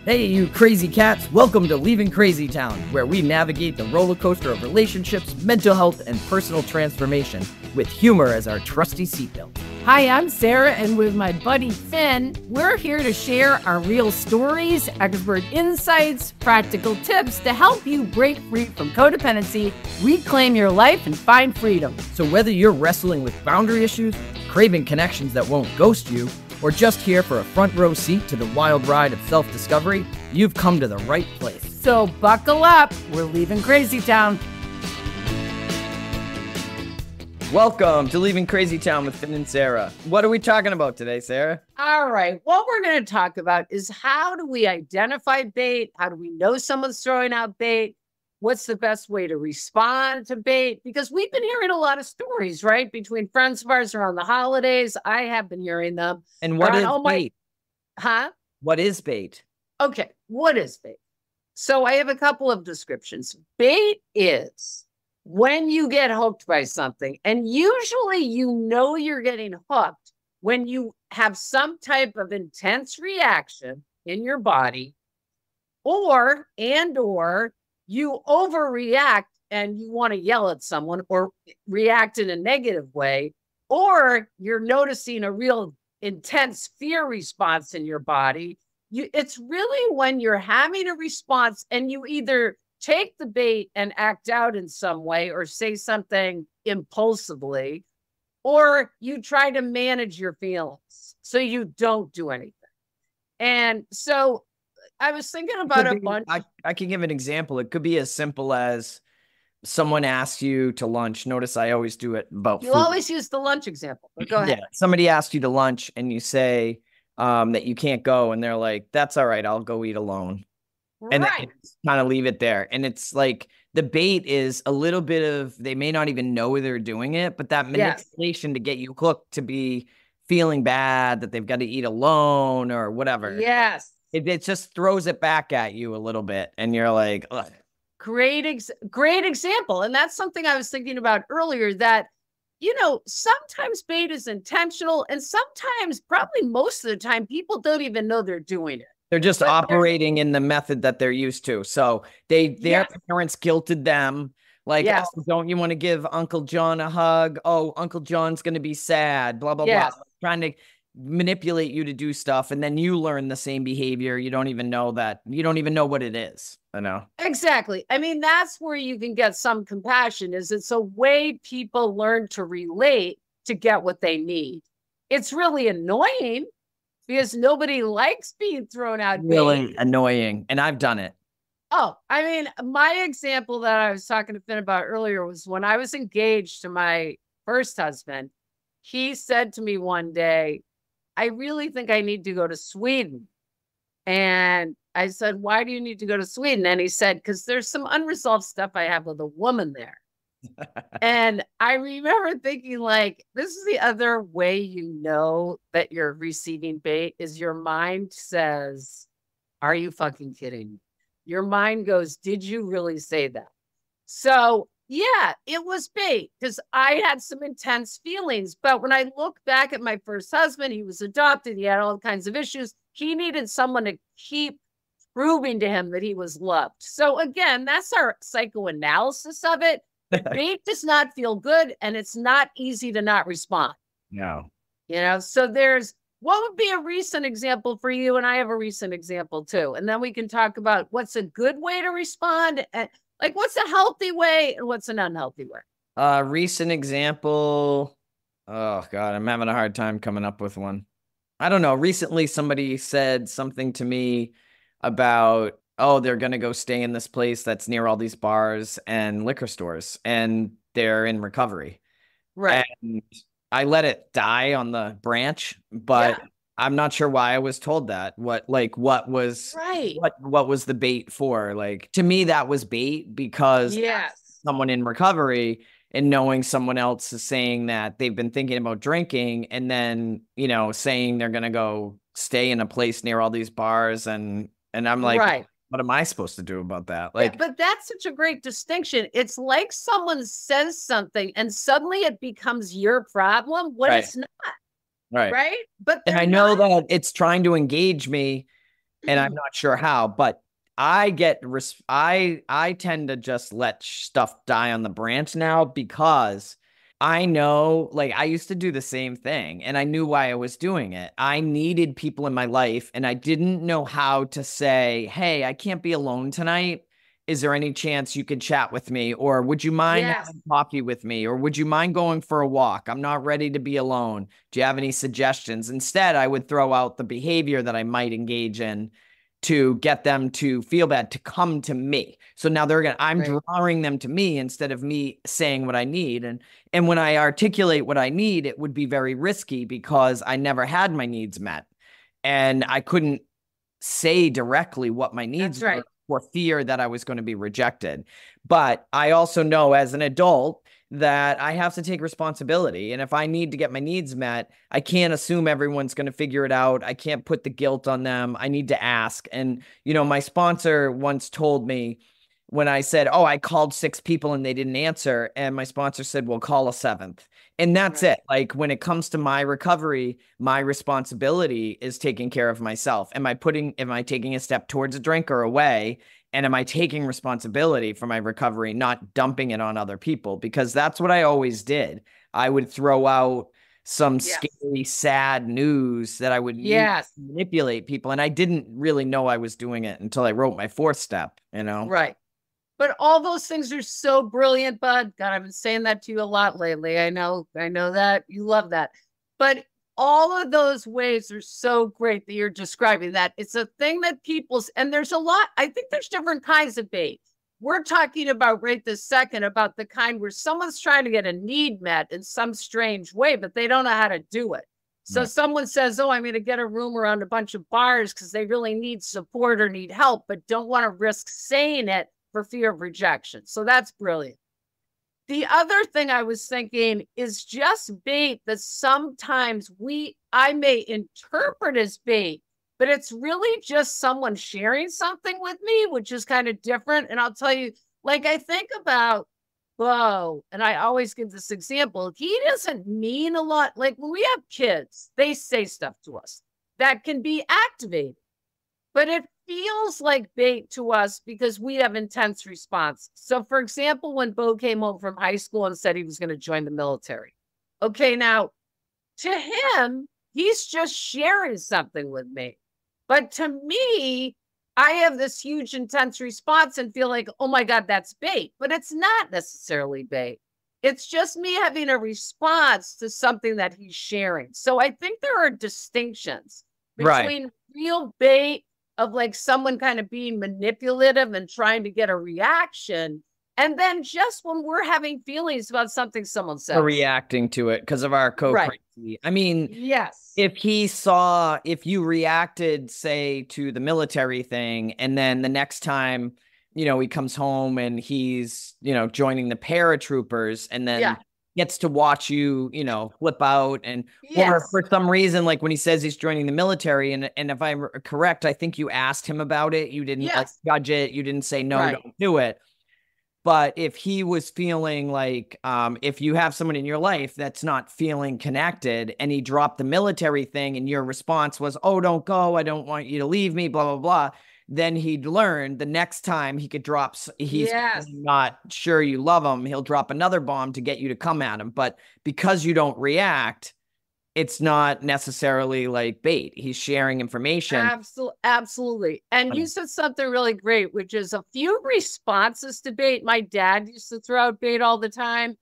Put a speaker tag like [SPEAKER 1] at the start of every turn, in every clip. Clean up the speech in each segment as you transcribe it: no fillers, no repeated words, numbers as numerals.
[SPEAKER 1] Hey, you crazy cats! Welcome to Leaving Crazy Town, where we navigate the roller coaster of relationships, mental health, and personal transformation with humor as our trusty seatbelt.
[SPEAKER 2] Hi, I'm Sarah, and with my buddy Finn, we're here to share our real stories, expert insights, practical tips to help you break free from codependency, reclaim your life, and find freedom.
[SPEAKER 1] So whether you're wrestling with boundary issues, craving connections that won't ghost you, or just here for a front row seat to the wild ride of self-discovery, you've come to the right place.
[SPEAKER 2] So buckle up, we're leaving Crazy Town.
[SPEAKER 1] Welcome to Leaving Crazy Town with Finn and Sarah. What are we talking about today, Sarah?
[SPEAKER 2] All right, what we're going to talk about is how do we identify bait? How do we know someone's throwing out bait? What's the best way to respond to bait? Because we've been hearing a lot of stories, right? Between friends of ours around the holidays. I have been hearing them.
[SPEAKER 1] And what is bait? What is bait?
[SPEAKER 2] Okay, what is bait? So I have a couple of descriptions. Bait is when you get hooked by something, and usually you know you're getting hooked when you have some type of intense reaction in your body, or you overreact and you want to yell at someone or react in a negative way, or you're noticing a real intense fear response in your body. It's really when you're having a response and you either take the bait and act out in some way or say something impulsively, or you try to manage your feelings so you don't do anything. And so I was thinking about a bunch.
[SPEAKER 1] I can give an example. It could be as simple as someone asks you to lunch. Notice I always do it about
[SPEAKER 2] You
[SPEAKER 1] food.
[SPEAKER 2] always use the lunch example. But go ahead.
[SPEAKER 1] Yeah, somebody asks you to lunch and you say that you can't go, and they're like, "That's all right, I'll go eat alone." And then kind of leave it there. And it's like the bait is a little bit of, they may not even know they're doing it, but that manipulation to get you hooked to be feeling bad that they've got to eat alone or whatever.
[SPEAKER 2] Yes.
[SPEAKER 1] It just throws it back at you a little bit. And you're like, ugh.
[SPEAKER 2] Great example. And that's something I was thinking about earlier, that, you know, sometimes bait is intentional, and sometimes, probably most of the time, people don't even know they're doing it.
[SPEAKER 1] They're just operating in the method that they're used to. So their parents guilted them. Like, oh, don't you want to give Uncle John a hug? Oh, Uncle John's going to be sad, blah, blah, blah. Trying to manipulate you to do stuff. And then you learn the same behavior. You don't even know that. You don't even know what it is. I know.
[SPEAKER 2] Exactly. I mean, that's where you can get some compassion, is it's a way people learn to relate to get what they need. It's really annoying because nobody likes being thrown out.
[SPEAKER 1] Really annoying. And I've done it.
[SPEAKER 2] Oh, I mean, my example that I was talking to Finn about earlier was when I was engaged to my first husband. He said to me one day, "I really think I need to go to Sweden." And I said, "Why do you need to go to Sweden?" And he said, "Because there's some unresolved stuff I have with a woman there." And I remember thinking, like, this is the other way you know that you're receiving bait, is your mind says, "Are you fucking kidding me?" Your mind goes, "Did you really say that?" So yeah, it was bait because I had some intense feelings. But when I look back at my first husband, he was adopted. He had all kinds of issues. He needed someone to keep proving to him that he was loved. So again, that's our psychoanalysis of it. Bait does not feel good, and it's not easy to not respond.
[SPEAKER 1] No.
[SPEAKER 2] You know, so what would be a recent example for you? And I have a recent example too. And then we can talk about what's a good way to respond, and like what's a healthy way and what's an unhealthy way.
[SPEAKER 1] Recent example. Oh God, I'm having a hard time coming up with one. I don't know. Recently, somebody said something to me about, oh, they're going to go stay in this place that's near all these bars and liquor stores, and they're in recovery.
[SPEAKER 2] Right.
[SPEAKER 1] And I let it die on the branch, but I'm not sure why I was told that. What was the bait for? Like, to me, that was bait because someone in recovery, and knowing someone else is saying that they've been thinking about drinking, and then, you know, saying they're going to go stay in a place near all these bars. And I'm like, what am I supposed to do about that? Like,
[SPEAKER 2] but that's such a great distinction. It's like someone says something and suddenly it becomes your problem when it's not.
[SPEAKER 1] Right.
[SPEAKER 2] But
[SPEAKER 1] and I know that it's trying to engage me and I'm not sure how, but I tend to just let stuff die on the branch now because I know, like, I used to do the same thing and I knew why I was doing it. I needed people in my life and I didn't know how to say, hey, I can't be alone tonight. Is there any chance you could chat with me? Or would you mind
[SPEAKER 2] Yes.
[SPEAKER 1] having coffee with me? Or would you mind going for a walk? I'm not ready to be alone. Do you have any suggestions? Instead, I would throw out the behavior that I might engage in to get them to feel bad, to come to me. So now I'm drawing them to me instead of me saying what I need. And when I articulate what I need, it would be very risky because I never had my needs met. And I couldn't say directly what my needs were for fear that I was going to be rejected. But I also know as an adult that I have to take responsibility. And if I need to get my needs met, I can't assume everyone's going to figure it out. I can't put the guilt on them. I need to ask. And, you know, my sponsor once told me when I said, oh, I called 6 people and they didn't answer. And my sponsor said, well, call a 7th. And that's it. Like when it comes to my recovery, my responsibility is taking care of myself. Am I taking a step towards a drink or away? And am I taking responsibility for my recovery, not dumping it on other people? Because that's what I always did. I would throw out some scary, sad news that I would use to manipulate people. And I didn't really know I was doing it until I wrote my 4th step, you know?
[SPEAKER 2] Right. But all those things are so brilliant, bud. God, I've been saying that to you a lot lately. I know that you love that. But all of those ways are so great that you're describing that. It's a thing that and there's a lot, I think there's different kinds of bait. We're talking about right this second about the kind where someone's trying to get a need met in some strange way, but they don't know how to do it. So someone says, oh, I'm going to get a room around a bunch of bars because they really need support or need help, but don't want to risk saying it for fear of rejection. So that's brilliant. The other thing I was thinking is just bait that sometimes I may interpret as bait, but it's really just someone sharing something with me, which is kind of different. And I'll tell you, like, I think about Bo, and I always give this example. He doesn't mean a lot. Like when we have kids, they say stuff to us that can be activated, but it feels like bait to us because we have intense response. So for example, when Bo came home from high school and said he was going to join the military. Okay, now to him, he's just sharing something with me. But to me, I have this huge intense response and feel like, oh my God, that's bait. But it's not necessarily bait. It's just me having a response to something that he's sharing. So I think there are distinctions between real bait of like someone kind of being manipulative and trying to get a reaction. And then just when we're having feelings about something someone says.
[SPEAKER 1] We're reacting to it because of our co-crazy. I mean, if you reacted, say, to the military thing, and then the next time, you know, he comes home and he's, you know, joining the paratroopers and then gets to watch you, you know, flip out and or for some reason, like when he says he's joining the military, and if I'm correct, I think you asked him about it. You didn't like judge it. You didn't say no, don't do it. But if he was feeling like, if you have someone in your life that's not feeling connected and he dropped the military thing and your response was, oh, don't go, I don't want you to leave me, blah, blah, blah. Then he'd learn the next time he could drop, he's not sure you love him, he'll drop another bomb to get you to come at him. But because you don't react, it's not necessarily like bait. He's sharing information.
[SPEAKER 2] Absolutely. And you said something really great, which is a few responses to bait. My dad used to throw out bait all the time.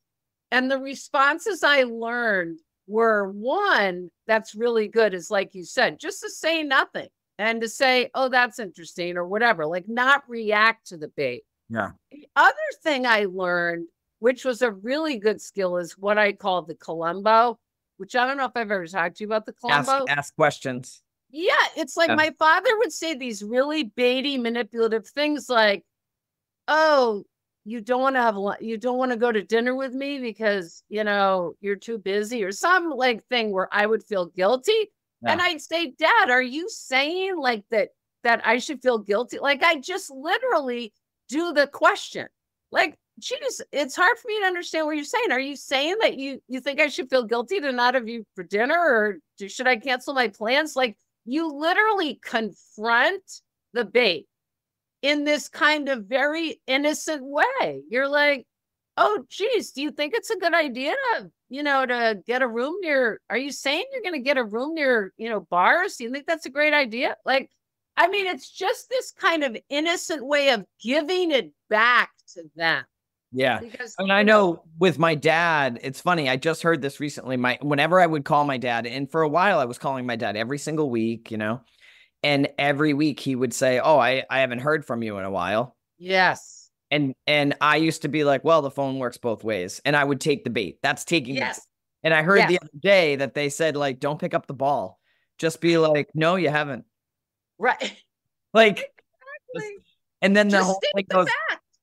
[SPEAKER 2] And the responses I learned were one that's really good is like you said, just to say nothing and to say, oh, that's interesting or whatever, like not react to the bait.
[SPEAKER 1] Yeah.
[SPEAKER 2] The other thing I learned, which was a really good skill, is what I call the Columbo, which I don't know if I've ever talked to you about the Columbo.
[SPEAKER 1] Ask questions.
[SPEAKER 2] Yeah, it's like my father would say these really baity, manipulative things like, "Oh, you don't want to go to dinner with me because you know you're too busy," or some like thing where I would feel guilty, and I'd say, "Dad, are you saying like that I should feel guilty?" Like I just literally do the question, like. Geez, it's hard for me to understand what you're saying. Are you saying that you think I should feel guilty to not have you for dinner, or should I cancel my plans? Like, you literally confront the bait in this kind of very innocent way. You're like, oh, geez, do you think it's a good idea to, to get a room near, are you saying you're going to get a room near, bars? Do you think that's a great idea? Like, I mean, it's just this kind of innocent way of giving it back to them.
[SPEAKER 1] Yeah. Because, I mean, I know with my dad, it's funny. I just heard this recently. Whenever I would call my dad, and for a while I was calling my dad every single week, and every week he would say, oh, I haven't heard from you in a while.
[SPEAKER 2] Yes.
[SPEAKER 1] And I used to be like, well, the phone works both ways. And I would take the bait. That's taking the bait. And I heard the other day that they said, like, don't pick up the ball. Just be like, no, you haven't.
[SPEAKER 2] Right.
[SPEAKER 1] Like, and then the whole thing goes,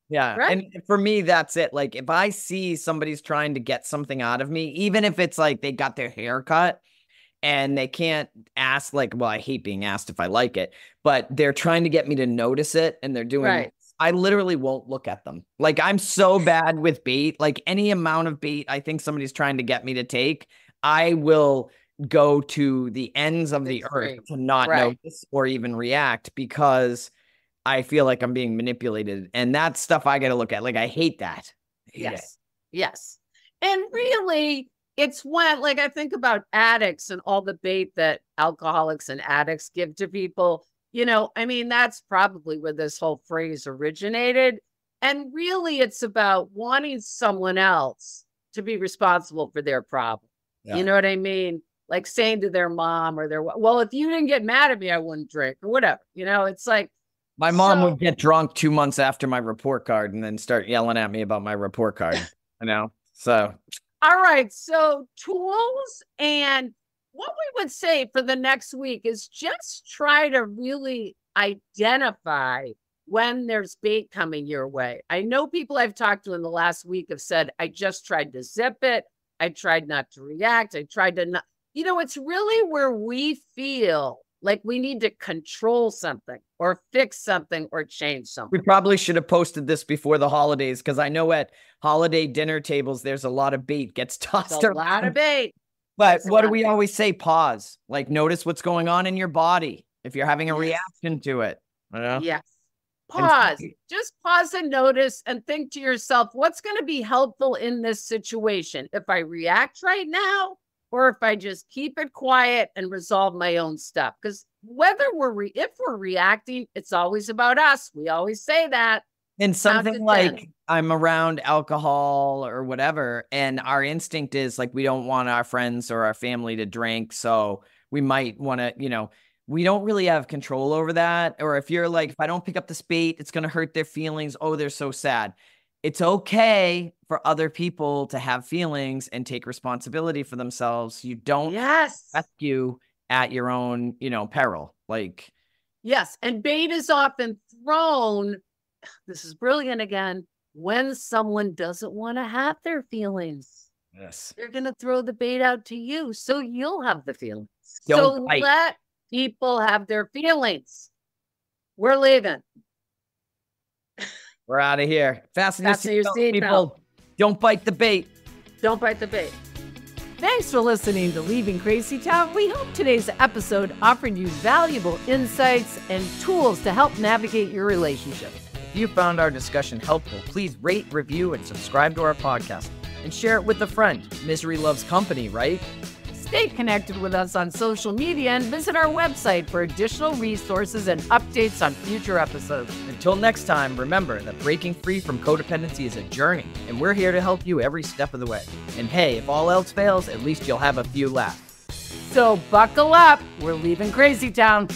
[SPEAKER 1] yeah.
[SPEAKER 2] Right?
[SPEAKER 1] And for me, that's it. Like, if I see somebody's trying to get something out of me, even if it's like they got their hair cut and they can't ask, like, well, I hate being asked if I like it, but they're trying to get me to notice it and they're doing, I literally won't look at them. Like, I'm so bad with bait. Like, any amount of bait I think somebody's trying to get me to take, I will go to the ends of the earth to not notice or even react, because I feel like I'm being manipulated. And that's stuff I got to look at. Like, I hate that.
[SPEAKER 2] Yes. And really, it's when, like, I think about addicts and all the bait that alcoholics and addicts give to people. I mean, that's probably where this whole phrase originated. And really, it's about wanting someone else to be responsible for their problem. Yeah. You know what I mean? Like saying to their mom or well, if you didn't get mad at me, I wouldn't drink or whatever. It's like,
[SPEAKER 1] my mom would get drunk 2 months after my report card and then start yelling at me about my report card. So.
[SPEAKER 2] All right. So tools, and what we would say for the next week is just try to really identify when there's bait coming your way. I know people I've talked to in the last week have said, I just tried to zip it. I tried not to react. I tried to not, it's really where we feel like we need to control something or fix something or change something.
[SPEAKER 1] We probably should have posted this before the holidays, because I know at holiday dinner tables, there's a lot of bait gets tossed around.
[SPEAKER 2] A lot of bait.
[SPEAKER 1] But what do we always say? Pause. Like, notice what's going on in your body if you're having a reaction to it.
[SPEAKER 2] Yes. Pause. Just pause and notice and think to yourself, what's going to be helpful in this situation? If I react right now, or if I just keep it quiet and resolve my own stuff. Because whether if we're reacting, it's always about us. We always say that.
[SPEAKER 1] And something like, I'm around alcohol or whatever, and our instinct is like, we don't want our friends or our family to drink. So we might want to, we don't really have control over that. Or if you're like, if I don't pick up this bait, it's going to hurt their feelings. Oh, they're so sad. It's okay for other people to have feelings and take responsibility for themselves. You don't rescue at your own, peril. Like,
[SPEAKER 2] yes. And bait is often thrown. This is brilliant again. When someone doesn't want to have their feelings, they're going to throw the bait out to you. So you'll have the feelings. So let people have their feelings. We're leaving.
[SPEAKER 1] We're out of here. Fasten your
[SPEAKER 2] seatbelt,
[SPEAKER 1] people. Don't bite the bait.
[SPEAKER 2] Don't bite the bait.
[SPEAKER 3] Thanks for listening to Leaving Crazy Town. We hope today's episode offered you valuable insights and tools to help navigate your relationships.
[SPEAKER 1] If you found our discussion helpful, please rate, review, and subscribe to our podcast. And share it with a friend. Misery loves company, right?
[SPEAKER 3] Stay connected with us on social media and visit our website for additional resources and updates on future episodes.
[SPEAKER 1] Until next time, remember that breaking free from codependency is a journey, and we're here to help you every step of the way. And hey, if all else fails, at least you'll have a few laughs.
[SPEAKER 3] So buckle up. We're leaving Crazy Town.